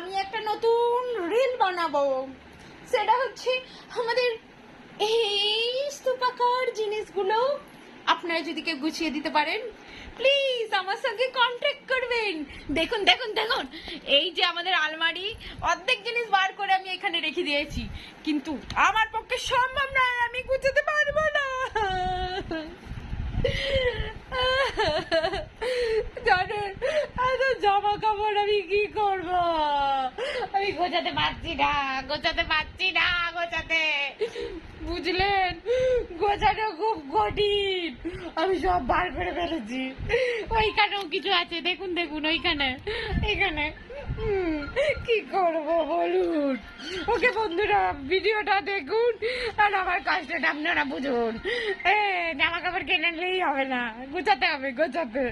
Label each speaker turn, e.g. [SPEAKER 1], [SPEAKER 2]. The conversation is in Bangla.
[SPEAKER 1] আমি একটা নতুন রিল বানাবো। সেটা হচ্ছে আমাদের এই স্তূপাকার জিনিসগুলো আপনারা যদি কেউ গুছিয়ে দিতে পারেন, প্লিজ আমার সঙ্গে কন্ট্যাক্ট করবেন। দেখুন দেখুন দেখুন, এই যে আমাদের আলমারি, অর্ধেক জিনিস বার করে আমি এখানে রেখে দিয়েছি, কিন্তু আমার পক্ষে সম্ভব নয়, আমি গুছাতে পারবো না। জানেন, এত জামা কাপড় আমি কি করব? আমি গোছাতে পারছি না, গোছাতে পারছি না, গোছাতে, বুঝলেন? গোছানো খুব কঠিন। আমি সব বার করে ফেলেছি। ওইখানেও কিছু আছে, দেখুন দেখুন, ওইখানে, এখানে। কি করব বলুন? ওকে বন্ধুরা, ভিডিওটা দেখুন আর আমার কষ্টটা আপনারা বুঝুন। জামা কাপড় কিনে নিলেই হবে না, গোছাতে হবে, গোছাতে।